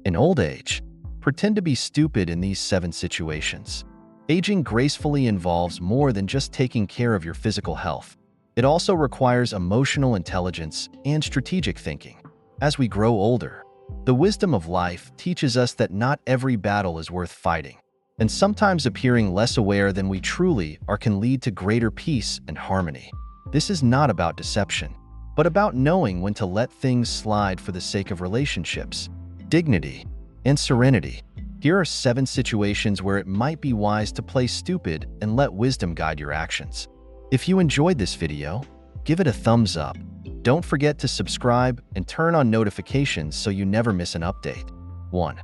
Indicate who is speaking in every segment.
Speaker 1: In old age, pretend to be stupid in these 7 situations. Aging gracefully involves more than just taking care of your physical health. It also requires emotional intelligence and strategic thinking. As we grow older, the wisdom of life teaches us that not every battle is worth fighting, and sometimes appearing less aware than we truly are can lead to greater peace and harmony. This is not about deception, but about knowing when to let things slide for the sake of relationships, dignity, and serenity. Here are 7 situations where it might be wise to play stupid and let wisdom guide your actions. If you enjoyed this video, give it a thumbs up. Don't forget to subscribe and turn on notifications so you never miss an update. 1.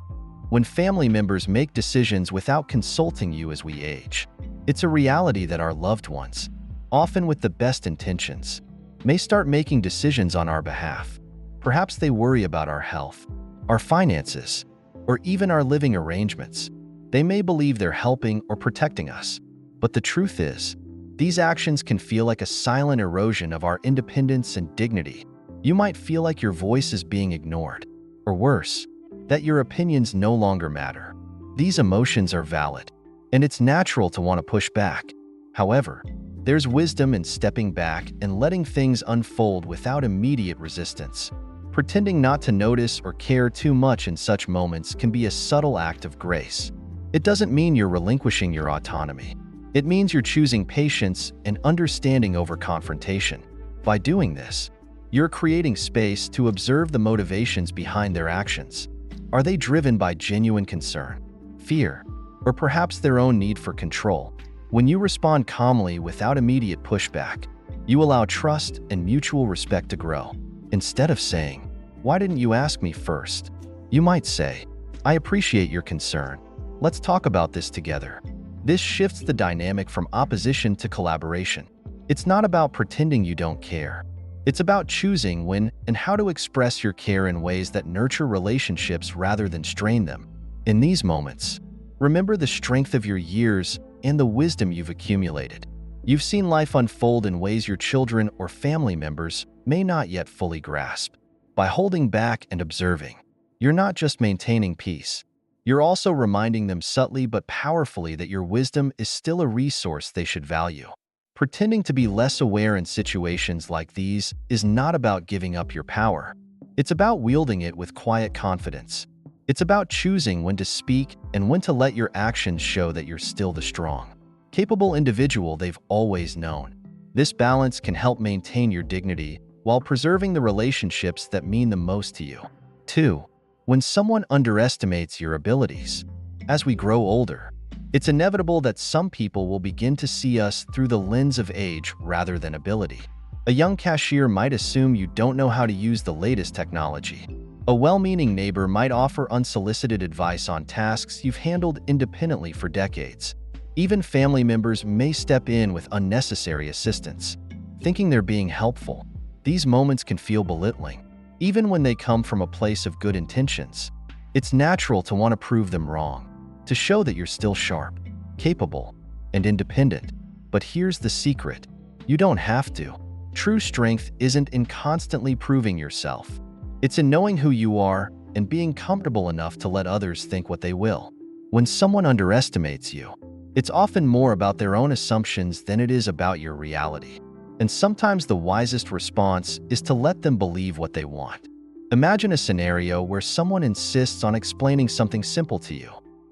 Speaker 1: When family members make decisions without consulting you as we age. It's a reality that our loved ones, often with the best intentions, may start making decisions on our behalf. Perhaps they worry about our health, our finances, or even our living arrangements. They may believe they're helping or protecting us, but the truth is, these actions can feel like a silent erosion of our independence and dignity. You might feel like your voice is being ignored, or worse, that your opinions no longer matter. These emotions are valid, and it's natural to want to push back. However, there's wisdom in stepping back and letting things unfold without immediate resistance. Pretending not to notice or care too much in such moments can be a subtle act of grace. It doesn't mean you're relinquishing your autonomy. It means you're choosing patience and understanding over confrontation. By doing this, you're creating space to observe the motivations behind their actions. Are they driven by genuine concern, fear, or perhaps their own need for control? When you respond calmly without immediate pushback, you allow trust and mutual respect to grow. Instead of saying, "Why didn't you ask me first?" you might say, "I appreciate your concern. Let's talk about this together." This shifts the dynamic from opposition to collaboration. It's not about pretending you don't care. It's about choosing when and how to express your care in ways that nurture relationships rather than strain them. In these moments, remember the strength of your years and the wisdom you've accumulated. You've seen life unfold in ways your children or family members may not yet fully grasp. By holding back and observing, you're not just maintaining peace. You're also reminding them subtly but powerfully that your wisdom is still a resource they should value. Pretending to be less aware in situations like these is not about giving up your power. It's about wielding it with quiet confidence. It's about choosing when to speak and when to let your actions show that you're still the strong, capable individual they've always known. This balance can help maintain your dignity while preserving the relationships that mean the most to you. 2. When someone underestimates your abilities. As we grow older, it's inevitable that some people will begin to see us through the lens of age rather than ability. A young cashier might assume you don't know how to use the latest technology. A well-meaning neighbor might offer unsolicited advice on tasks you've handled independently for decades. Even family members may step in with unnecessary assistance, thinking they're being helpful. These moments can feel belittling, even when they come from a place of good intentions. It's natural to want to prove them wrong, to show that you're still sharp, capable, and independent. But here's the secret: you don't have to. True strength isn't in constantly proving yourself. It's in knowing who you are and being comfortable enough to let others think what they will. When someone underestimates you, it's often more about their own assumptions than it is about your reality. And sometimes the wisest response is to let them believe what they want. Imagine a scenario where someone insists on explaining something simple to you,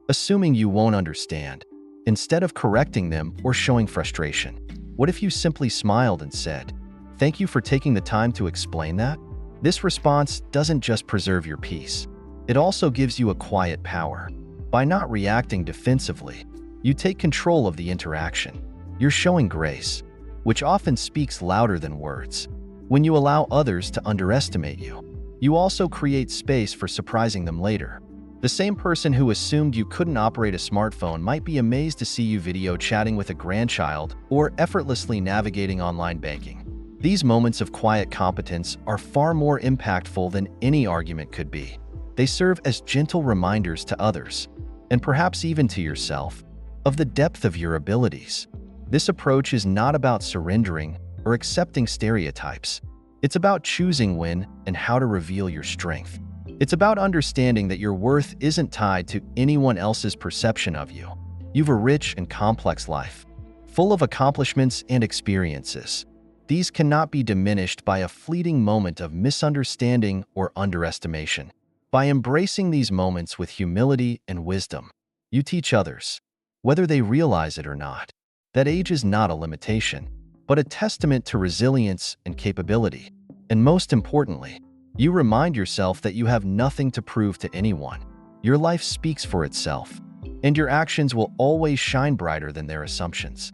Speaker 1: assuming you won't understand, instead of correcting them or showing frustration. What if you simply smiled and said, "Thank you for taking the time to explain that"? This response doesn't just preserve your peace. It also gives you a quiet power. By not reacting defensively, you take control of the interaction. You're showing grace, which often speaks louder than words. When you allow others to underestimate you, you also create space for surprising them later. The same person who assumed you couldn't operate a smartphone might be amazed to see you video chatting with a grandchild or effortlessly navigating online banking. These moments of quiet competence are far more impactful than any argument could be. They serve as gentle reminders to others, and perhaps even to yourself, of the depth of your abilities. This approach is not about surrendering or accepting stereotypes. It's about choosing when and how to reveal your strength. It's about understanding that your worth isn't tied to anyone else's perception of you. You've a rich and complex life, full of accomplishments and experiences. These cannot be diminished by a fleeting moment of misunderstanding or underestimation. By embracing these moments with humility and wisdom, you teach others, whether they realize it or not, that age is not a limitation, but a testament to resilience and capability. And most importantly, you remind yourself that you have nothing to prove to anyone. Your life speaks for itself, and your actions will always shine brighter than their assumptions.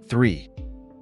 Speaker 1: 3.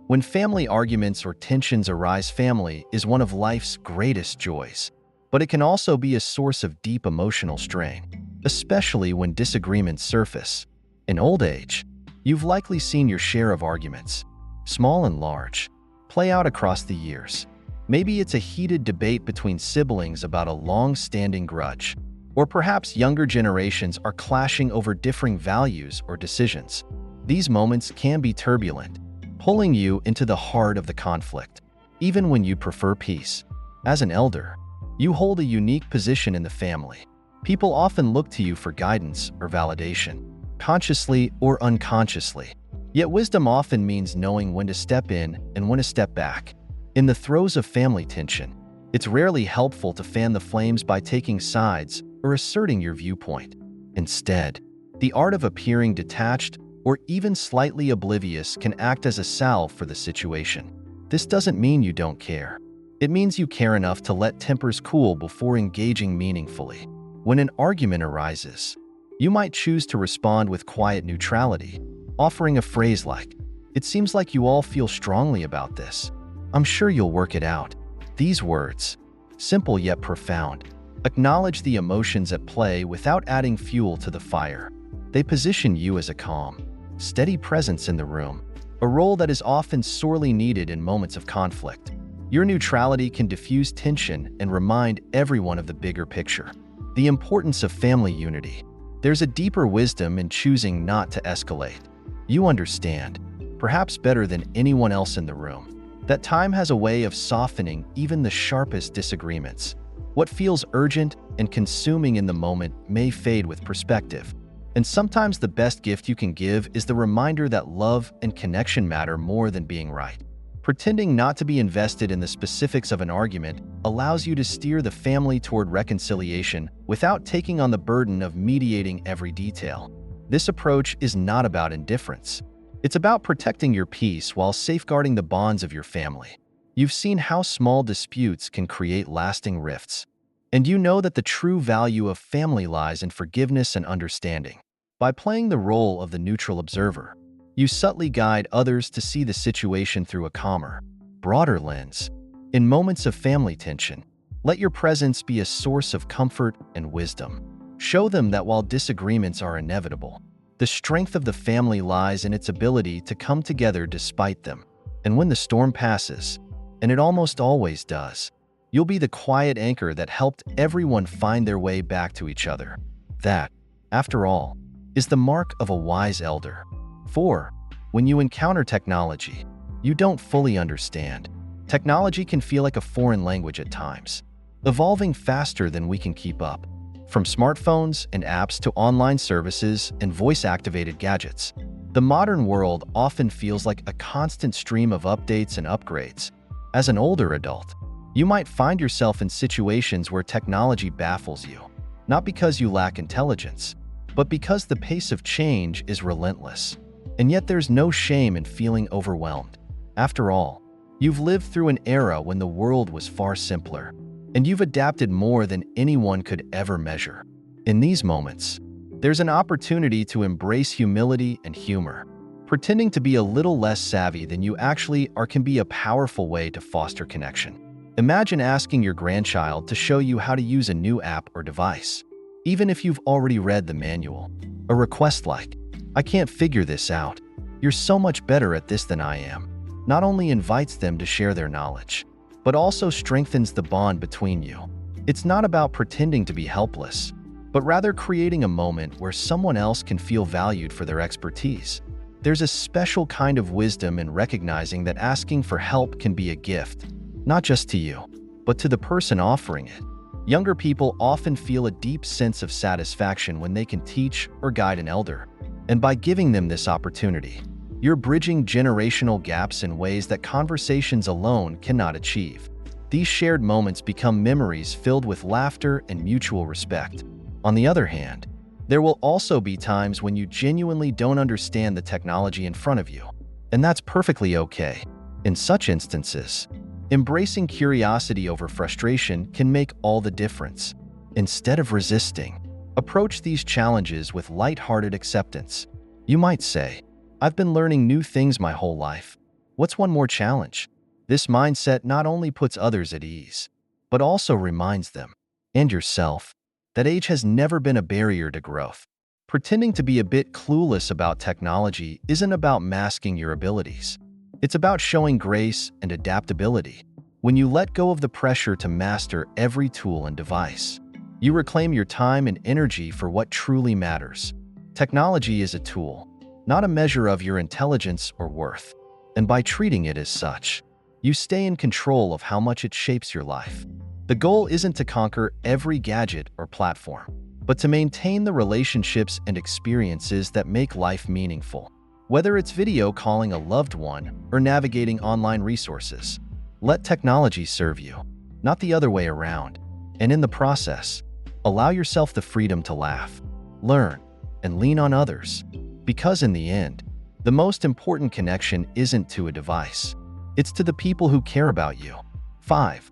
Speaker 1: When family arguments or tensions arise, family is one of life's greatest joys, but it can also be a source of deep emotional strain, especially when disagreements surface. In old age, you've likely seen your share of arguments, small and large, play out across the years. Maybe it's a heated debate between siblings about a long-standing grudge, or perhaps younger generations are clashing over differing values or decisions. These moments can be turbulent, pulling you into the heart of the conflict, even when you prefer peace. As an elder, you hold a unique position in the family. People often look to you for guidance or validation, consciously or unconsciously. Yet wisdom often means knowing when to step in and when to step back. In the throes of family tension, it's rarely helpful to fan the flames by taking sides or asserting your viewpoint. Instead, the art of appearing detached or even slightly oblivious can act as a salve for the situation. This doesn't mean you don't care. It means you care enough to let tempers cool before engaging meaningfully. When an argument arises, you might choose to respond with quiet neutrality, offering a phrase like, "It seems like you all feel strongly about this. I'm sure you'll work it out." These words, simple yet profound, acknowledge the emotions at play without adding fuel to the fire. They position you as a calm, steady presence in the room, a role that is often sorely needed in moments of conflict. Your neutrality can diffuse tension and remind everyone of the bigger picture, the importance of family unity. There's a deeper wisdom in choosing not to escalate. You understand, perhaps better than anyone else in the room, that time has a way of softening even the sharpest disagreements. What feels urgent and consuming in the moment may fade with perspective. And sometimes the best gift you can give is the reminder that love and connection matter more than being right. Pretending not to be invested in the specifics of an argument allows you to steer the family toward reconciliation without taking on the burden of mediating every detail. This approach is not about indifference. It's about protecting your peace while safeguarding the bonds of your family. You've seen how small disputes can create lasting rifts, and you know that the true value of family lies in forgiveness and understanding. By playing the role of the neutral observer, you subtly guide others to see the situation through a calmer, broader lens. In moments of family tension, let your presence be a source of comfort and wisdom. Show them that while disagreements are inevitable, the strength of the family lies in its ability to come together despite them. And when the storm passes, and it almost always does, you'll be the quiet anchor that helped everyone find their way back to each other. That, after all, is the mark of a wise elder. 4. When you encounter technology, you don't fully understand. Technology can feel like a foreign language at times, evolving faster than we can keep up. From smartphones and apps to online services and voice-activated gadgets, the modern world often feels like a constant stream of updates and upgrades. As an older adult, you might find yourself in situations where technology baffles you, not because you lack intelligence, but because the pace of change is relentless. And yet there's no shame in feeling overwhelmed. After all, you've lived through an era when the world was far simpler, and you've adapted more than anyone could ever measure. In these moments, there's an opportunity to embrace humility and humor. Pretending to be a little less savvy than you actually are can be a powerful way to foster connection. Imagine asking your grandchild to show you how to use a new app or device, even if you've already read the manual. A request like, "I can't figure this out. You're so much better at this than I am," not only invites them to share their knowledge, but also strengthens the bond between you. It's not about pretending to be helpless, but rather creating a moment where someone else can feel valued for their expertise. There's a special kind of wisdom in recognizing that asking for help can be a gift, not just to you, but to the person offering it. Younger people often feel a deep sense of satisfaction when they can teach or guide an elder. And by giving them this opportunity, you're bridging generational gaps in ways that conversations alone cannot achieve. These shared moments become memories filled with laughter and mutual respect. On the other hand, there will also be times when you genuinely don't understand the technology in front of you, and that's perfectly okay. In such instances, embracing curiosity over frustration can make all the difference. Instead of resisting, approach these challenges with lighthearted acceptance. You might say, "I've been learning new things my whole life. What's one more challenge?" This mindset not only puts others at ease, but also reminds them, and yourself, that age has never been a barrier to growth. Pretending to be a bit clueless about technology isn't about masking your abilities. It's about showing grace and adaptability. When you let go of the pressure to master every tool and device, you reclaim your time and energy for what truly matters. Technology is a tool, not a measure of your intelligence or worth. And by treating it as such, you stay in control of how much it shapes your life. The goal isn't to conquer every gadget or platform, but to maintain the relationships and experiences that make life meaningful. Whether it's video calling a loved one or navigating online resources, let technology serve you, not the other way around. And in the process, allow yourself the freedom to laugh, learn, and lean on others. Because in the end, the most important connection isn't to a device. It's to the people who care about you. 5.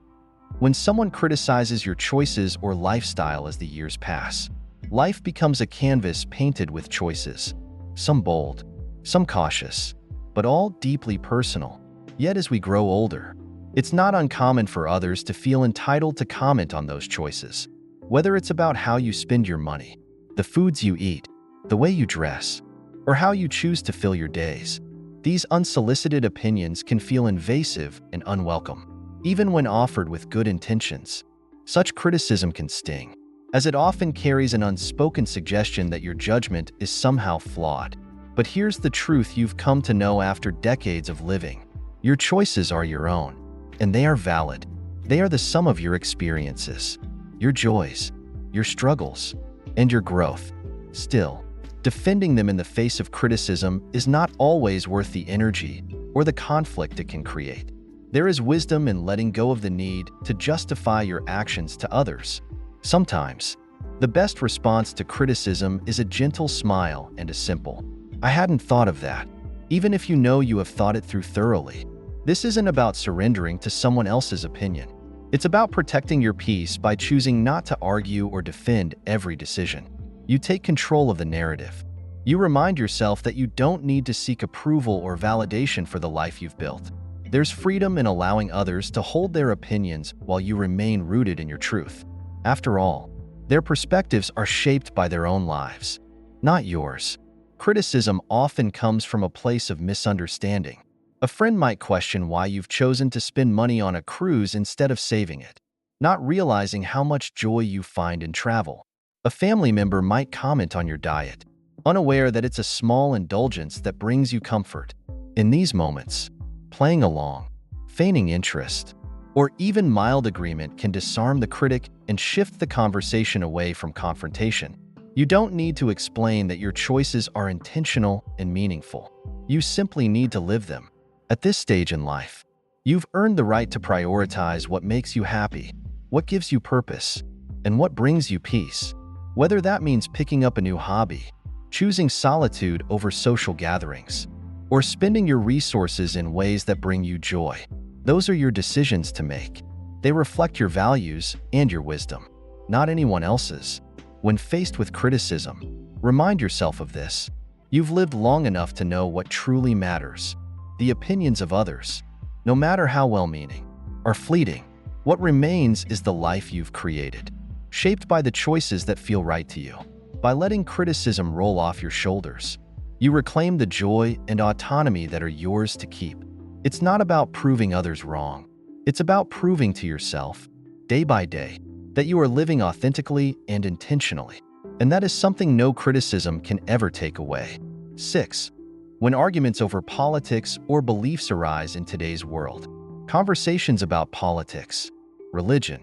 Speaker 1: When someone criticizes your choices or lifestyle as the years pass, life becomes a canvas painted with choices, some bold, some cautious, but all deeply personal. Yet as we grow older, it's not uncommon for others to feel entitled to comment on those choices. Whether it's about how you spend your money, the foods you eat, the way you dress, or how you choose to fill your days, these unsolicited opinions can feel invasive and unwelcome. Even when offered with good intentions, such criticism can sting, as it often carries an unspoken suggestion that your judgment is somehow flawed. But here's the truth you've come to know after decades of living. Your choices are your own, and they are valid. They are the sum of your experiences, your joys, your struggles, and your growth. Still, defending them in the face of criticism is not always worth the energy or the conflict it can create. There is wisdom in letting go of the need to justify your actions to others. Sometimes, the best response to criticism is a gentle smile and a simple, "I hadn't thought of that," even if you know you have thought it through thoroughly. This isn't about surrendering to someone else's opinion. It's about protecting your peace by choosing not to argue or defend every decision. You take control of the narrative. You remind yourself that you don't need to seek approval or validation for the life you've built. There's freedom in allowing others to hold their opinions while you remain rooted in your truth. After all, their perspectives are shaped by their own lives, not yours. Criticism often comes from a place of misunderstanding. A friend might question why you've chosen to spend money on a cruise instead of saving it, not realizing how much joy you find in travel. A family member might comment on your diet, unaware that it's a small indulgence that brings you comfort. In these moments, playing along, feigning interest, or even mild agreement can disarm the critic and shift the conversation away from confrontation. You don't need to explain that your choices are intentional and meaningful. You simply need to live them. At this stage in life, you've earned the right to prioritize what makes you happy, what gives you purpose, and what brings you peace. Whether that means picking up a new hobby, choosing solitude over social gatherings, or spending your resources in ways that bring you joy, those are your decisions to make. They reflect your values and your wisdom, not anyone else's. When faced with criticism, remind yourself of this. You've lived long enough to know what truly matters. The opinions of others, no matter how well-meaning, are fleeting. What remains is the life you've created, shaped by the choices that feel right to you. By letting criticism roll off your shoulders, you reclaim the joy and autonomy that are yours to keep. It's not about proving others wrong. It's about proving to yourself, day by day, that you are living authentically and intentionally. And that is something no criticism can ever take away. 6. When arguments over politics or beliefs arise in today's world, conversations about politics, religion,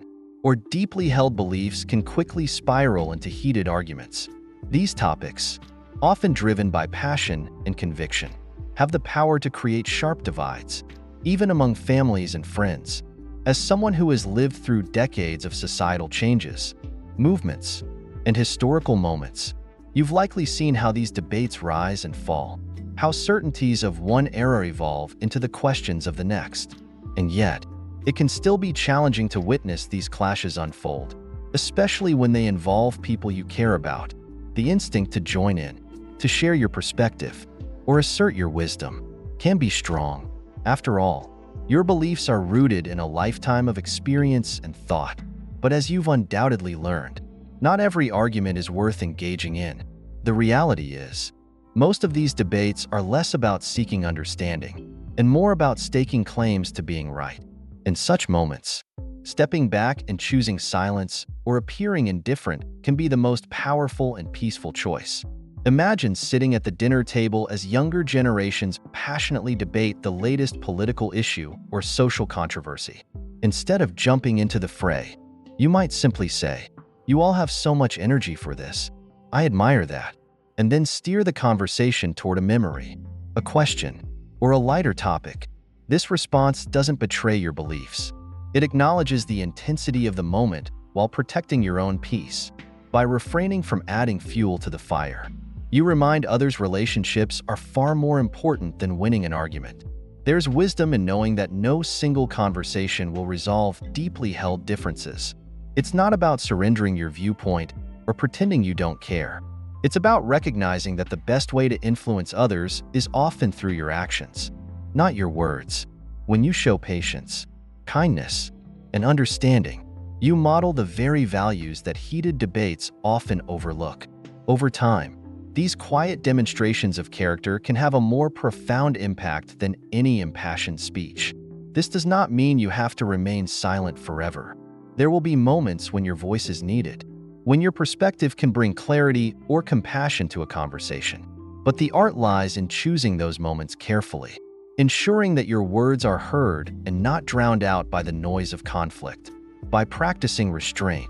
Speaker 1: or deeply held beliefs can quickly spiral into heated arguments. These topics, often driven by passion and conviction, have the power to create sharp divides, even among families and friends. As someone who has lived through decades of societal changes, movements, and historical moments, you've likely seen how these debates rise and fall, how certainties of one era evolve into the questions of the next. And yet, it can still be challenging to witness these clashes unfold, especially when they involve people you care about. The instinct to join in, to share your perspective, or assert your wisdom can be strong. After all, your beliefs are rooted in a lifetime of experience and thought. But as you've undoubtedly learned, not every argument is worth engaging in. The reality is, most of these debates are less about seeking understanding and more about staking claims to being right. In such moments, stepping back and choosing silence or appearing indifferent can be the most powerful and peaceful choice. Imagine sitting at the dinner table as younger generations passionately debate the latest political issue or social controversy. Instead of jumping into the fray, you might simply say, "You all have so much energy for this. I admire that," and then steer the conversation toward a memory, a question, or a lighter topic. This response doesn't betray your beliefs. It acknowledges the intensity of the moment while protecting your own peace. By refraining from adding fuel to the fire, you remind others relationships are far more important than winning an argument. There's wisdom in knowing that no single conversation will resolve deeply held differences. It's not about surrendering your viewpoint or pretending you don't care. It's about recognizing that the best way to influence others is often through your actions, not your words. When you show patience, kindness, and understanding, you model the very values that heated debates often overlook. Over time, these quiet demonstrations of character can have a more profound impact than any impassioned speech. This does not mean you have to remain silent forever. There will be moments when your voice is needed, when your perspective can bring clarity or compassion to a conversation. But the art lies in choosing those moments carefully, ensuring that your words are heard and not drowned out by the noise of conflict. By practicing restraint,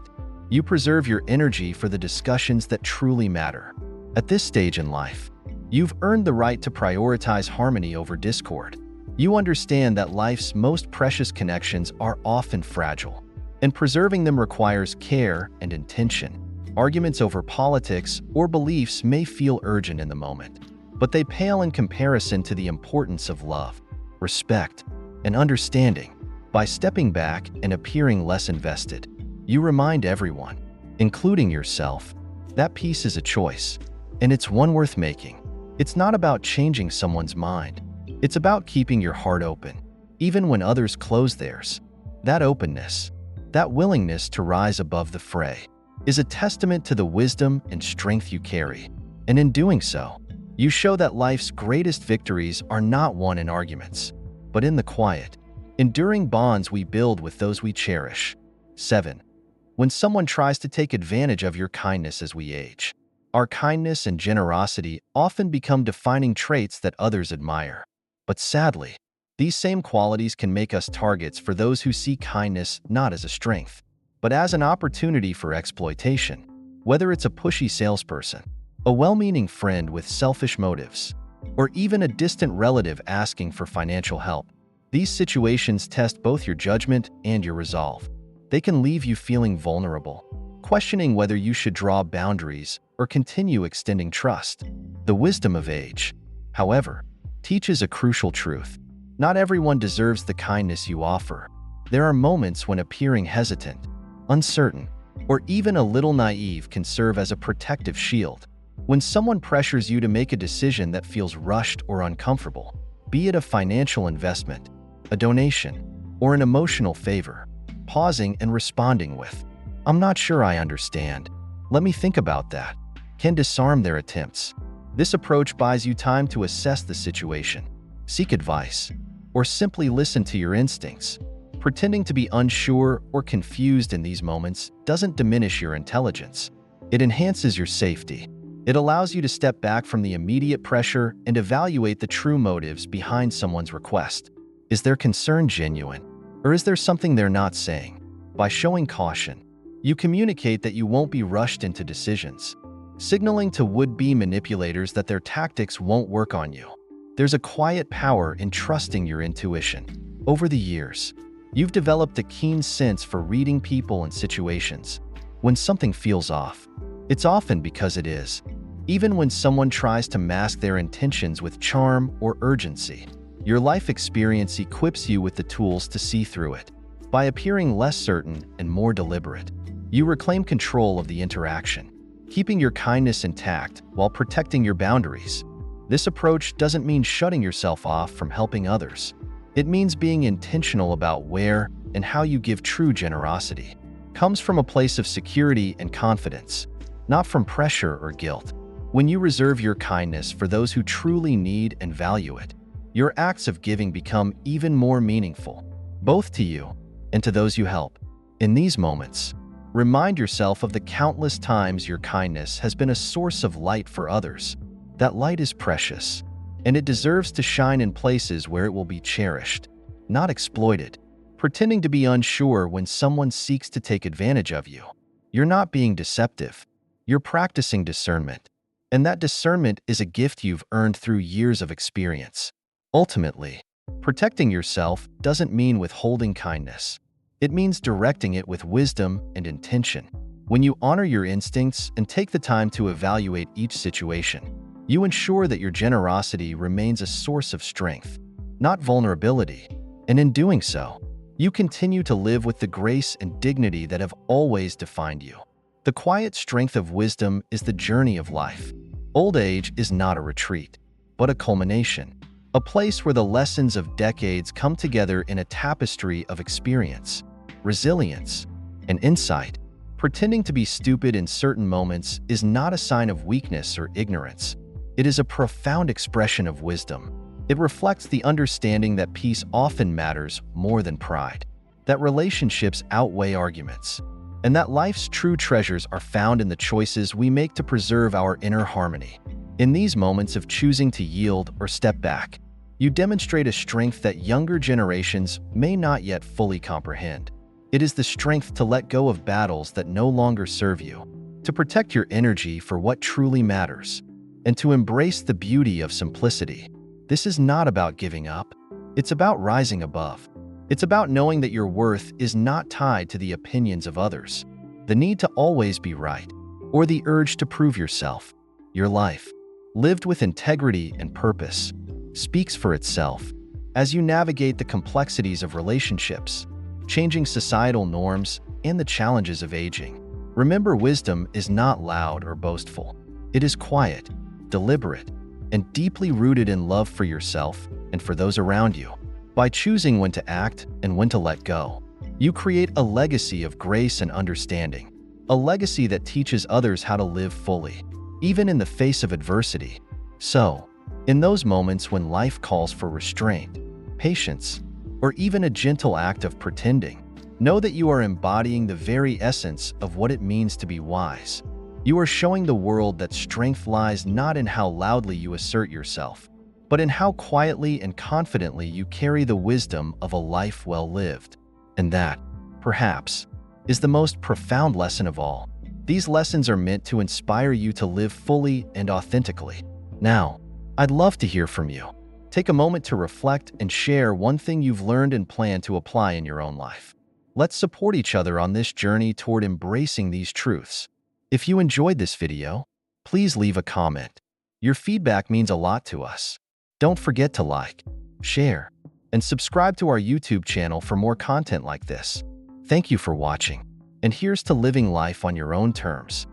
Speaker 1: you preserve your energy for the discussions that truly matter. At this stage in life, you've earned the right to prioritize harmony over discord. You understand that life's most precious connections are often fragile, and preserving them requires care and intention. Arguments over politics or beliefs may feel urgent in the moment, but they pale in comparison to the importance of love, respect, and understanding. By stepping back and appearing less invested, you remind everyone, including yourself, that peace is a choice, and it's one worth making. It's not about changing someone's mind. It's about keeping your heart open, even when others close theirs. That openness, that willingness to rise above the fray, is a testament to the wisdom and strength you carry. And in doing so, you show that life's greatest victories are not won in arguments, but in the quiet, enduring bonds we build with those we cherish. 7. When someone tries to take advantage of your kindness as we age, our kindness and generosity often become defining traits that others admire. But sadly, these same qualities can make us targets for those who see kindness not as a strength, but as an opportunity for exploitation. Whether it's a pushy salesperson, a well-meaning friend with selfish motives, or even a distant relative asking for financial help, these situations test both your judgment and your resolve. They can leave you feeling vulnerable, questioning whether you should draw boundaries or continue extending trust. The wisdom of age, however, teaches a crucial truth. Not everyone deserves the kindness you offer. There are moments when appearing hesitant, uncertain, or even a little naive can serve as a protective shield. When someone pressures you to make a decision that feels rushed or uncomfortable, be it a financial investment, a donation, or an emotional favor, pausing and responding with, "I'm not sure I understand. Let me think about that," can disarm their attempts. This approach buys you time to assess the situation, seek advice, or simply listen to your instincts. Pretending to be unsure or confused in these moments doesn't diminish your intelligence. It enhances your safety. It allows you to step back from the immediate pressure and evaluate the true motives behind someone's request. Is their concern genuine, or is there something they're not saying? By showing caution, you communicate that you won't be rushed into decisions, signaling to would-be manipulators that their tactics won't work on you. There's a quiet power in trusting your intuition. Over the years, you've developed a keen sense for reading people and situations. When something feels off, it's often because it is. Even when someone tries to mask their intentions with charm or urgency, your life experience equips you with the tools to see through it. By appearing less certain and more deliberate, you reclaim control of the interaction, keeping your kindness intact while protecting your boundaries. This approach doesn't mean shutting yourself off from helping others. It means being intentional about where and how you give. True generosity comes from a place of security and confidence, not from pressure or guilt. When you reserve your kindness for those who truly need and value it, your acts of giving become even more meaningful, both to you and to those you help. In these moments, remind yourself of the countless times your kindness has been a source of light for others. That light is precious, and it deserves to shine in places where it will be cherished, not exploited. Pretending to be unsure when someone seeks to take advantage of you. You're not being deceptive. You're practicing discernment. And that discernment is a gift you've earned through years of experience. Ultimately, protecting yourself doesn't mean withholding kindness. It means directing it with wisdom and intention. When you honor your instincts and take the time to evaluate each situation, you ensure that your generosity remains a source of strength, not vulnerability. And in doing so, you continue to live with the grace and dignity that have always defined you. The quiet strength of wisdom is the journey of life. Old age is not a retreat, but a culmination, a place where the lessons of decades come together in a tapestry of experience, resilience, and insight. Pretending to be stupid in certain moments is not a sign of weakness or ignorance. It is a profound expression of wisdom. It reflects the understanding that peace often matters more than pride, that relationships outweigh arguments, and that life's true treasures are found in the choices we make to preserve our inner harmony. In these moments of choosing to yield or step back, you demonstrate a strength that younger generations may not yet fully comprehend. It is the strength to let go of battles that no longer serve you, to protect your energy for what truly matters, and to embrace the beauty of simplicity. This is not about giving up. It's about rising above. It's about knowing that your worth is not tied to the opinions of others, the need to always be right, or the urge to prove yourself. Your life, lived with integrity and purpose, speaks for itself. As you navigate the complexities of relationships, changing societal norms, and the challenges of aging, remember, wisdom is not loud or boastful. It is quiet, deliberate, and deeply rooted in love for yourself and for those around you. By choosing when to act and when to let go, you create a legacy of grace and understanding, a legacy that teaches others how to live fully, even in the face of adversity. So, in those moments when life calls for restraint, patience, or even a gentle act of pretending, know that you are embodying the very essence of what it means to be wise. You are showing the world that strength lies not in how loudly you assert yourself, but in how quietly and confidently you carry the wisdom of a life well lived. And that, perhaps, is the most profound lesson of all. These lessons are meant to inspire you to live fully and authentically. Now, I'd love to hear from you. Take a moment to reflect and share one thing you've learned and plan to apply in your own life. Let's support each other on this journey toward embracing these truths. If you enjoyed this video, please leave a comment. Your feedback means a lot to us. Don't forget to like, share, and subscribe to our YouTube channel for more content like this. Thank you for watching, and here's to living life on your own terms.